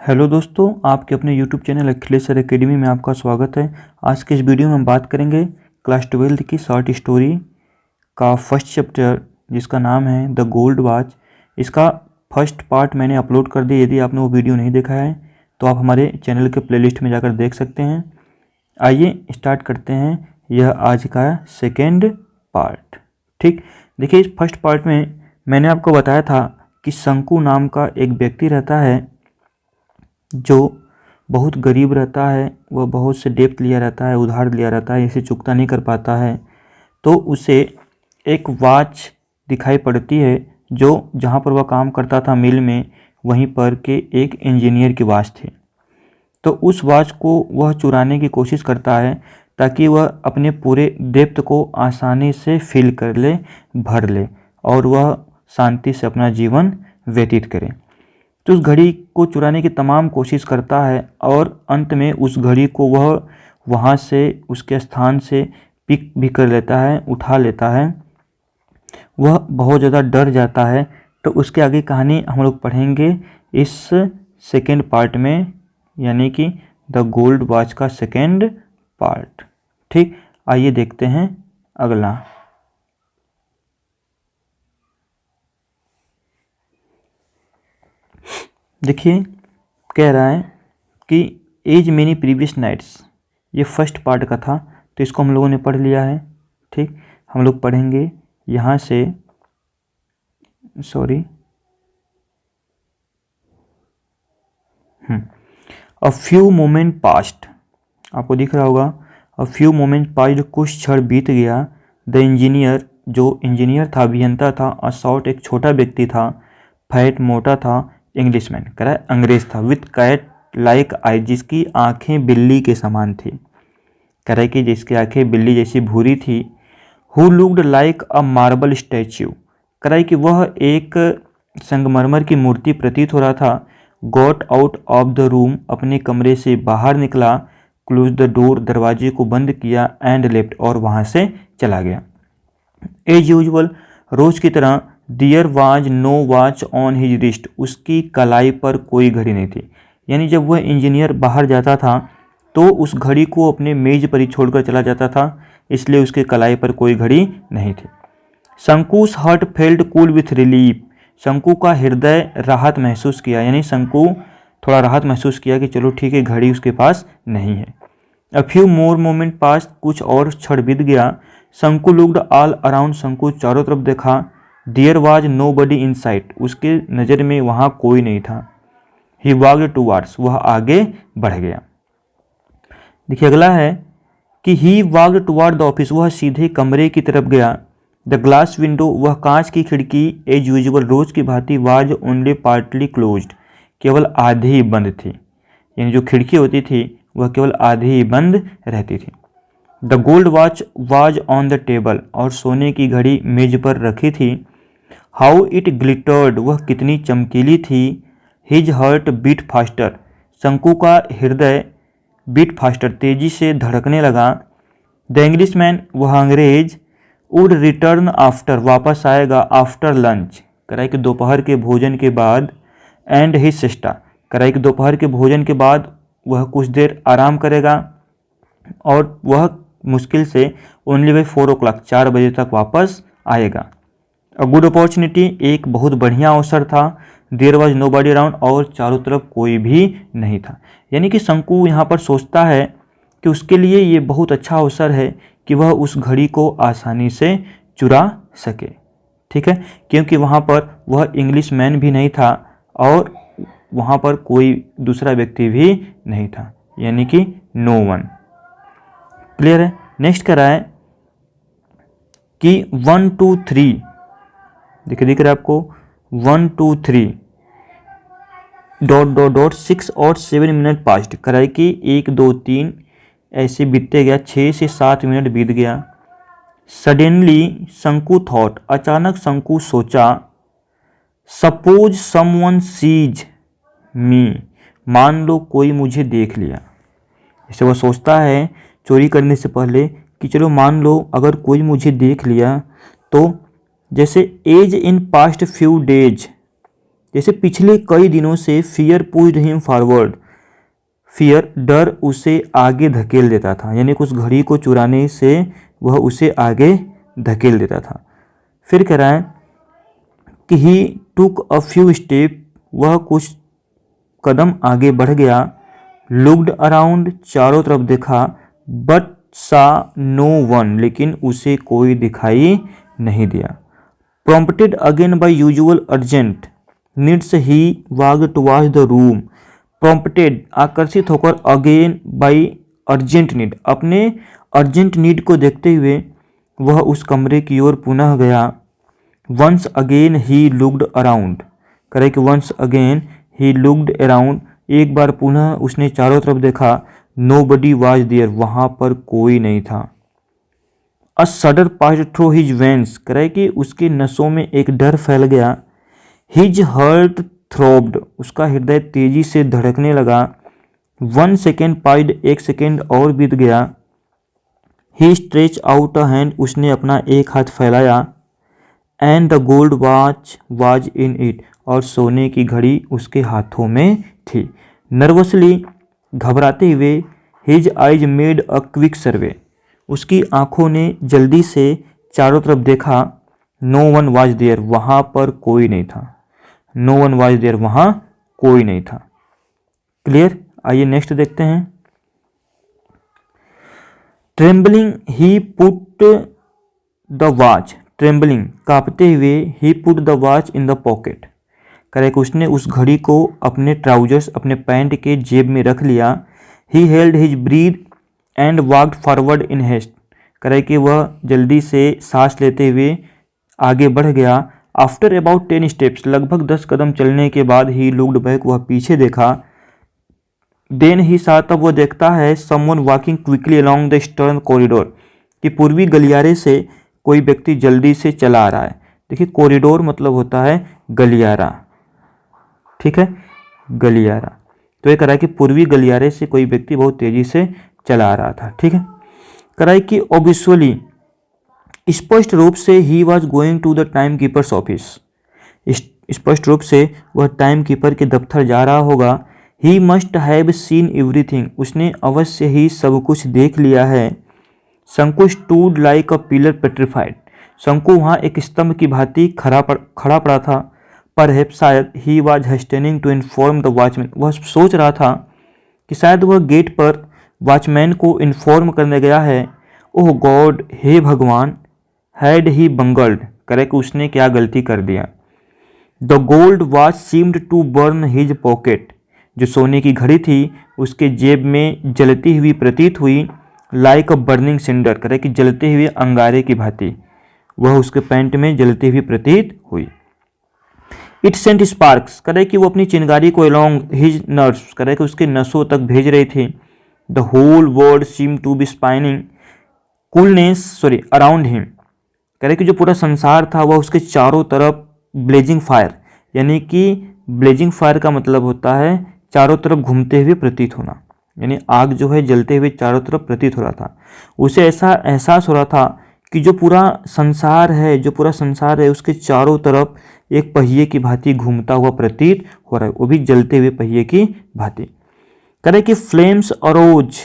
Hello दोस्तों, आपके अपने YouTube channel Akhilesh sir academy में आपका स्वागत है। आज के इस वीडियो में हम बात करेंगे क्लास 12 की शॉर्ट स्टोरी का फर्स्ट चैप्टर जिसका नाम है द गोल्ड वॉच। इसका फर्स्ट पार्ट मैंने अपलोड कर दिया। यदि आपने वो वीडियो नहीं देखा है तो आप हमारे चैनल के प्लेलिस्ट में जाकर देख सकते हैं। आइए स्टार्ट करते हैं यह आज का सेकेंड पार्ट। ठीक, देखिए इस फर्स्ट पार्ट में मैंने आपको बताया था कि शंकु नाम का एक व्यक्ति रहता है जो बहुत गरीब रहता है। वह बहुत से डेप्ट लिया रहता है, उधार लिया रहता है, इसे चुकता नहीं कर पाता है। तो उसे एक वॉच दिखाई पड़ती है जो जहाँ पर वह काम करता था मिल में, वहीं पर के एक इंजीनियर की वॉच थी। तो उस वॉच को वह चुराने की कोशिश करता है ताकि वह अपने पूरे डेप्ट को आसानी से फिल कर ले, भर ले और वह शांति से अपना जीवन व्यतीत करे। तो उस घड़ी को चुराने की तमाम कोशिश करता है और अंत में उस घड़ी को वह वहाँ से, उसके स्थान से पिक भी कर लेता है, उठा लेता है। वह बहुत ज़्यादा डर जाता है। तो उसके आगे कहानी हम लोग पढ़ेंगे इस सेकेंड पार्ट में, यानी कि द गोल्ड वॉच का सेकेंड पार्ट। ठीक, आइए देखते हैं अगला। देखिए कह रहा है कि एज मेनी प्रीवियस नाइट्स, ये फर्स्ट पार्ट का था तो इसको हम लोगों ने पढ़ लिया है। ठीक, हम लोग पढ़ेंगे यहाँ से, sorry, a few moment past, आपको दिख रहा होगा अ फ्यू मोमेंट पास्ट, कुछ क्षण बीत गया। द इंजीनियर, जो इंजीनियर था, अभियंता था, अ शॉर्ट, एक छोटा व्यक्ति था, फैट, मोटा था, इंग्लिशमैन, कह रहा है अंग्रेज था, विथ कैट लाइक आई, जिसकी आंखें बिल्ली के समान थी, कह रहा है कि जिसकी आंखें बिल्ली जैसी भूरी थी। Who looked like a marble statue, कह रहा है कि वह एक संगमरमर की मूर्ति प्रतीत हो रहा था। Got out of the room, अपने कमरे से बाहर निकला। क्लोज द डोर, दरवाजे को बंद किया। एंड लेफ्ट, और वहाँ से चला गया। एज यूजुअल, रोज की तरह। There was no watch on his wrist, उसकी कलाई पर कोई घड़ी नहीं थी। यानी जब वह इंजीनियर बाहर जाता था तो उस घड़ी को अपने मेज पर ही छोड़कर चला जाता था, इसलिए उसके कलाई पर कोई घड़ी नहीं थी। Shanku's heart felt cool with relief, Shanku का हृदय राहत महसूस किया, यानी शंकु थोड़ा राहत महसूस किया कि चलो ठीक है, घड़ी उसके पास नहीं है। अ फ्यू मोर मोमेंट पास, कुछ और क्षण बीत गया। शंकु लुक्ड ऑल अराउंड, शंकु चारों तरफ देखा। There was nobody in sight, उसके नज़र में वहाँ कोई नहीं था। ही वॉक्ड टूवर्ड्स, वह आगे बढ़ गया। देखिए अगला है कि ही वॉक्ड टुवर्ड द ऑफिस, वह सीधे कमरे की तरफ गया। द ग्लास विंडो, वह कांच की खिड़की, एज यूजुअल, रोज की भांति, वाज ओनली पार्टली क्लोज्ड, केवल आधी ही बंद थी। यानी जो खिड़की होती थी वह केवल आधी ही बंद रहती थी। The gold watch was on the table, और सोने की घड़ी मेज पर रखी थी। हाउ इट ग्लिटर्ड, वह कितनी चमकीली थी। हिज हार्ट बीट फास्टर, शंकु का हृदय बीट फास्टर, तेजी से धड़कने लगा। द इंग्लिशमैन, वह अंग्रेज, वुड रिटर्न आफ्टर, वापस आएगा, आफ्टर लंच, कराई कि दोपहर के भोजन के बाद। एंड हिज सिस्टर, कराई कि दोपहर के भोजन के बाद वह कुछ देर आराम करेगा और वह मुश्किल से ओनली बाई 4 o'clock, 4 बजे तक वापस आएगा। अ गुड अपॉर्चुनिटी, एक बहुत बढ़िया अवसर था। There was nobody around, और चारों तरफ कोई भी नहीं था। यानी कि शंकु यहाँ पर सोचता है कि उसके लिए ये बहुत अच्छा अवसर है कि वह उस घड़ी को आसानी से चुरा सके। ठीक है, क्योंकि वहाँ पर वह इंग्लिश मैन भी नहीं था और वहाँ पर कोई दूसरा व्यक्ति भी नहीं था, यानी कि नो वन। क्लियर है। नेक्स्ट कह रहा है कि 1 2 3, देखिए दिख रहा है आपको 1 2 3 डॉट डॉट डॉट 6 और 7 मिनट पास्ट, कराई कि 1 2 3 ऐसे बीतते गया, 6 से 7 मिनट बीत गया। सडनली शंकु थॉट, अचानक शंकु सोचा। सपोज समवन सीज मी, मान लो कोई मुझे देख लिया। ऐसे वह सोचता है चोरी करने से पहले कि चलो मान लो अगर कोई मुझे देख लिया तो, जैसे as in past few days, जैसे पिछले कई दिनों से fear pushed him forward, fear डर उसे आगे धकेल देता था, यानी कि उस घड़ी को चुराने से वह उसे आगे धकेल देता था। फिर कह रहा है कि ही टुक अ फ्यू स्टेप, वह कुछ कदम आगे बढ़ गया। लुक्ड अराउंड, चारों तरफ देखा। बट सा नो वन, लेकिन उसे कोई दिखाई नहीं दिया। Prompted again by usual urgent needs he walked towards the room. Prompted, आकर्षित होकर, अगेन बाय अर्जेंट नीड, अपने अर्जेंट नीड को देखते हुए वह उस कमरे की ओर पुनः गया। Once again he looked around, करे कि once again he looked around, एक बार पुनः उसने चारों तरफ देखा। नोबडी वाज देयर, वहां पर कोई नहीं था। A shudder passed through his veins, करे कि उसके नसों में एक डर फैल गया। हिज हार्ट थ्रोब्ड, उसका हृदय तेजी से धड़कने लगा। 1 सेकेंड पास्ड, 1 सेकेंड और बीत गया। ही स्ट्रेच आउट अ हैंड, उसने अपना एक हाथ फैलाया। And the gold watch was in it, और सोने की घड़ी उसके हाथों में थी। नर्वसली, घबराते हुए, his eyes made a quick survey, उसकी आंखों ने जल्दी से चारों तरफ देखा। नो वन वाज देयर, वहां पर कोई नहीं था। नो वन वाज देयर, वहां कोई नहीं था। क्लियर? आइए नेक्स्ट देखते हैं। Trembling he put the watch, trembling, कांपते हुए, he put the watch in the pocket, करे कि उसने उस घड़ी को अपने ट्राउजर्स, अपने पैंट के जेब में रख लिया। He held his breath and walked forward in haste, करे कि वह जल्दी से सांस लेते हुए आगे बढ़ गया। आफ्टर अबाउट 10 स्टेप्स, लगभग 10 कदम चलने के बाद ही लुक्ड बैक, वह पीछे देखा। देन ही सा, तब वह देखता है someone walking quickly along the eastern corridor, कि पूर्वी गलियारे से कोई व्यक्ति जल्दी से चला आ रहा है। देखिए कॉरिडोर मतलब होता है गलियारा, ठीक है, गलियारा। तो ये करा कि पूर्वी गलियारे से कोई व्यक्ति बहुत तेजी से चला आ रहा था, ठीक है। कराई कि ऑब्वियसली, स्पष्ट रूप से, he was going to the timekeeper's office, स्पष्ट रूप से वह टाइम कीपर के दफ्तर जा रहा होगा। ही मस्ट हैव सीन एवरीथिंग, उसने अवश्य ही सब कुछ देख लिया है। शंकु stood like a pillar petrified, शंकु वहाँ एक स्तंभ की भांति खड़ा पड़ा था। परहैप्स, शायद, he was hastening to inform the watchman, वह सोच रहा था कि शायद वह गेट पर वॉचमैन को इन्फॉर्म करने गया है। ओह गॉड, हे भगवान, हैड ही बंगल्ड, करे कि उसने क्या गलती कर दिया। The gold watch seemed to burn his pocket, जो सोने की घड़ी थी उसके जेब में जलती हुई प्रतीत हुई। लाइक अ बर्निंग सिंडर, करे कि जलते हुए अंगारे की भांति वह उसके पैंट में जलती हुई प्रतीत हुई। इट सेंट स्पार्क्स, करे कि वो अपनी चिंगारी को अलोंग हिज नर्व्स, करे कि उसके नसों तक भेज रही थी। The whole world seem to be spinning coolness around him, करे कि जो पूरा संसार था वह उसके चारों तरफ ब्लेजिंग फायर, यानी कि ब्लेजिंग फायर का मतलब होता है चारों तरफ घूमते हुए प्रतीत होना, यानी आग जो है जलते हुए चारों तरफ प्रतीत हो रहा था। उसे ऐसा एहसास हो रहा था कि जो पूरा संसार है उसके चारों तरफ एक पहिए की भांति घूमता हुआ प्रतीत हो रहा है, वो भी जलते हुए पहिए की भांति। करे कि फ्लेम्स अरोज,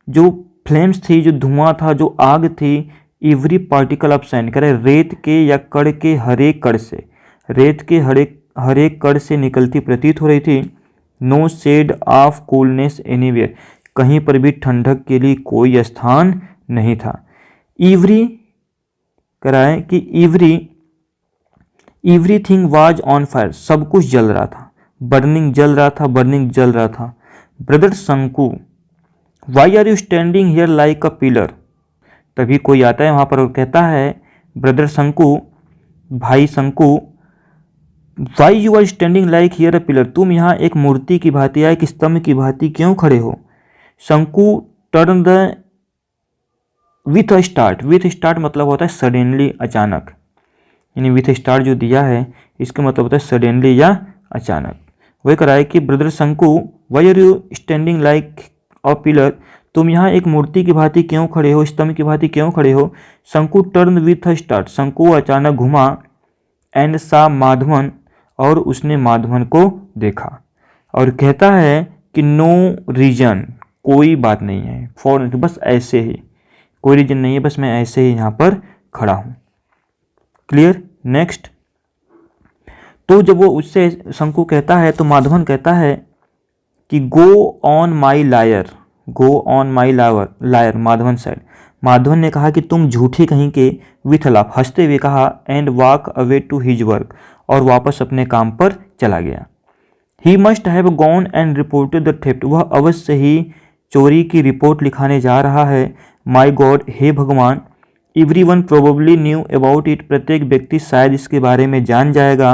जो फ्लेम्स थी, जो धुआं था, जो आग थी, एवरी पार्टिकल ऑफ सैंड, करे रेत के या कण के हरेक कण से, रेत के हरेक कण से निकलती प्रतीत हो रही थी। No shade of coolness anywhere, कहीं पर भी ठंडक के लिए कोई स्थान नहीं था। एवरी कराए कि एवरीथिंग वाज ऑन फायर, सब कुछ जल रहा था, बर्निंग जल रहा था। Brother Shanku, why are you standing here like a pillar, तभी कोई आता है वहां पर और कहता है, ब्रदर शंकु, भाई Shanku, why you are standing like here a pillar, तुम यहाँ एक मूर्ति की भांति या एक स्तंभ की भांति क्यों खड़े हो। शंकु turn the with a start, with start मतलब होता है सडनली, अचानक, यानी विथ स्टार्ट जो दिया है इसका मतलब होता है सडनली या अचानक। वही कराए कि brother Shanku, why are you standing like a pillar, तुम यहाँ एक मूर्ति की भांति क्यों खड़े हो, स्तंभ की भांति क्यों खड़े हो। शंकु टर्न विथ अ स्टार्ट, शंकु अचानक घुमा। एंड सा माधवन, और उसने माधवन को देखा और कहता है कि नो रीजन, कोई बात नहीं है, फॉर, बस ऐसे ही, कोई रीजन नहीं है, बस मैं ऐसे ही यहाँ पर खड़ा हूँ। क्लियर। नेक्स्ट, तो जब वो उससे शंकु कहता है तो माधवन कहता है कि go on my liar, go on my liar, Madhavan said, Madhavan ने कहा कि तुम झूठे कहीं के, विथ अ लाफ, हंसते हुए कहा, and walk away to his work, और वापस अपने काम पर चला गया। He must have gone and reported the theft, वह अवश्य ही चोरी की रिपोर्ट लिखाने जा रहा है। माई गॉड, हे भगवान, everyone probably knew about it, प्रत्येक व्यक्ति शायद इसके बारे में जान जाएगा।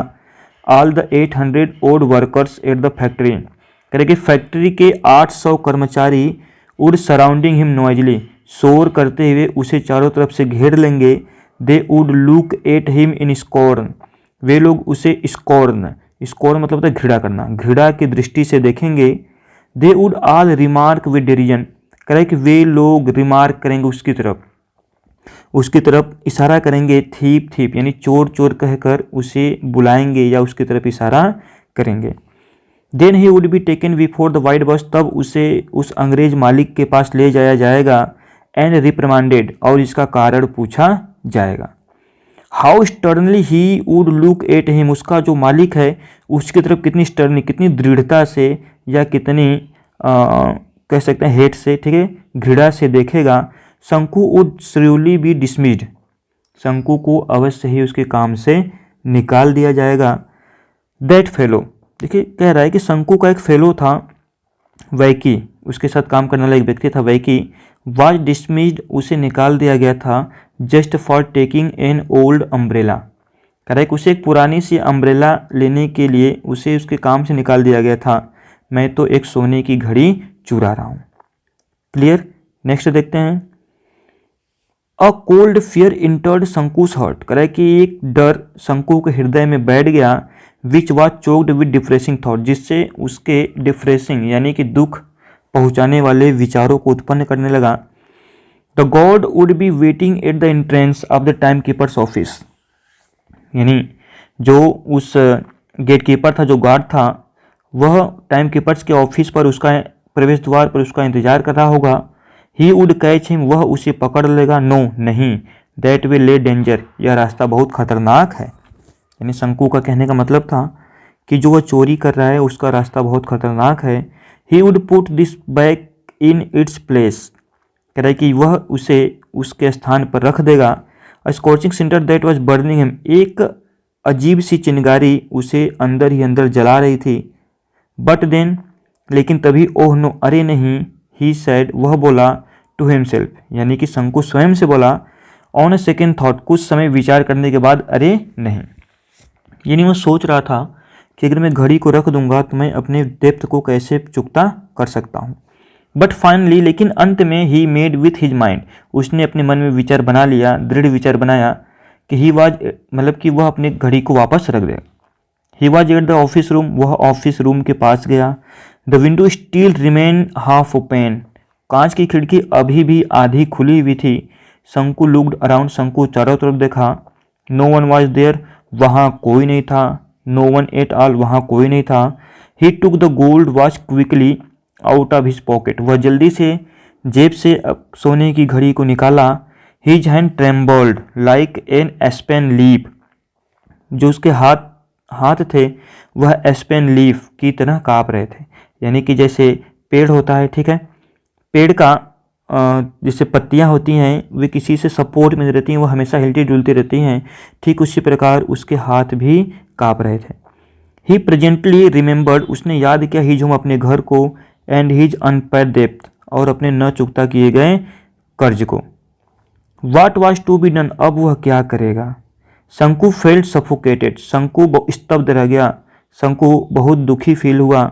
All the 800 odd workers at the factory, कह रहे कि फैक्ट्री के 800 कर्मचारी वुड सराउंडिंग हिम नॉइजली, शोर करते हुए उसे चारों तरफ से घेर लेंगे। They would look at him in scorn, वे लोग उसे स्कॉर्न, स्कॉर्न मतलब होता है घृणा करना, घृणा की दृष्टि से देखेंगे। They would all remark with derision, कह रहे कि वे लोग रिमार्क करेंगे उसकी तरफ इशारा करेंगे, थीप थीप यानी चोर चोर कहकर उसे बुलाएंगे या उसकी तरफ इशारा करेंगे। Then he would be taken before the white boss, तब उसे उस अंग्रेज मालिक के पास ले जाया जाएगा। एंड रिप्रिमांडेड, और इसका कारण पूछा जाएगा। How sternly he would look at him, उसका जो मालिक है उसकी तरफ कितनी स्टर्नली, कितनी दृढ़ता से या कितनी कह सकते हैं हेट से, ठीक है, घृणा से देखेगा। शंकु वुड श्योरली बी डिसमिस्ड, शंकु को अवश्य ही उसके काम से निकाल दिया जाएगा। दैट फेलो, देखिए कह रहा है कि शंकु का एक फेलो था वैकी, उसके साथ काम करने वाला एक व्यक्ति था वैकी, वाज डिसमिस्ड, उसे निकाल दिया गया था। Just for taking an old umbrella, कह रहा है कि उसे एक पुरानी सी अम्ब्रेला लेने के लिए उसे उसके काम से निकाल दिया गया था। मैं तो एक सोने की घड़ी चुरा रहा हूँ। क्लियर। नेक्स्ट देखते हैं। A cold fear entered Shanku's heart, कह रहा है कि एक डर शंकु के हृदय में बैठ गया। Which was choked with depressing thought, जिससे उसके डिप्रेसिंग यानी कि दुख पहुंचाने वाले विचारों को उत्पन्न करने लगा। The God would be waiting at the entrance of the timekeeper's office, यानी जो उस गेट कीपर था, जो गार्ड था, वह टाइम कीपर्स के ऑफिस पर, उसका प्रवेश द्वार पर उसका इंतजार कर रहा होगा। ही वुड कैच हिम, वह उसे पकड़ लेगा। नो, नहीं, दैट विल ले डेंजर, यह रास्ता बहुत खतरनाक है। यानी शंकु का कहने का मतलब था कि जो वह चोरी कर रहा है उसका रास्ता बहुत खतरनाक है। He would put this back in its place, कह रहा है कि वह उसे उसके स्थान पर रख देगा। A scorching centre that was burning him, एक अजीब सी चिंगारी उसे अंदर ही अंदर जला रही थी। बट देन, लेकिन तभी, ओह नो, अरे नहीं, ही सेड, वह बोला, टू हिमसेल्फ, यानी कि शंकु स्वयं से बोला, ऑन अ सेकेंड थॉट, कुछ समय विचार करने के बाद, अरे नहीं, यानी मैं सोच रहा था कि अगर मैं घड़ी को रख दूंगा तो मैं अपने डेप्थ को कैसे चुकता कर सकता हूँ। बट फाइनली, लेकिन अंत में, he made with his mind, उसने अपने मन में विचार बना लिया, दृढ़ विचार बनाया कि ही वाज, मतलब कि वह अपनी घड़ी को वापस रख देगा। He was at the office room, वह ऑफिस रूम के पास गया। The window still remain half open, कांच की खिड़की अभी भी आधी खुली हुई थी। शंकु लुक्ड अराउंड, शंकु चारों तरफ देखा। नो वन वाज देयर, वहाँ कोई नहीं था। नो वन एट ऑल, वहाँ कोई नहीं था। He took the gold watch quickly out of his pocket, वह जल्दी से जेब से सोने की घड़ी को निकाला। His hand trembled like an aspen leaf, जो उसके हाथ थे वह एस्पेन लीफ की तरह काँप रहे थे। यानी कि जैसे पेड़ होता है, ठीक है, पेड़ का जैसे पत्तियां होती हैं वे किसी से सपोर्ट में रहती हैं, वो हमेशा हिलती डुलती रहती हैं, ठीक उसी प्रकार उसके हाथ भी काँप रहे थे। ही प्रेजेंटली रिमेंबर्ड, उसने याद किया, हिज होम, अपने घर को, एंड हिज अनपेड डेप्थ, और अपने न चुकता किए गए कर्ज को। What was to be done, अब वह क्या करेगा। शंकु फेल्ट सफोकेटेड, शंकु स्तब्ध रह गया, शंकु बहुत दुखी फील हुआ।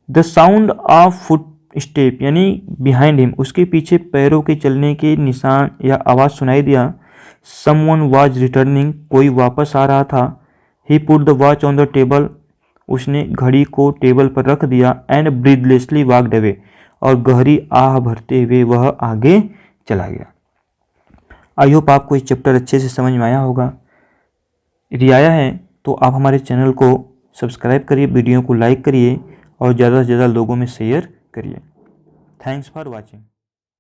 The sound of foot step, यानी बिहाइंड हिम, उसके पीछे पैरों के चलने के निशान या आवाज़ सुनाई दिया। समवन वाज रिटर्निंग, कोई वापस आ रहा था। He put the watch on the table, उसने घड़ी को टेबल पर रख दिया। एंड ब्रीदलेसली वॉक्ड अवे, और गहरी आह भरते हुए वह आगे चला गया। आई होप आपको इस चैप्टर अच्छे से समझ में आया होगा। रियाया है तो आप हमारे चैनल को सब्सक्राइब करिए, वीडियो को लाइक करिए और ज़्यादा से ज़्यादा लोगों में शेयर करिए। Thanks for watching.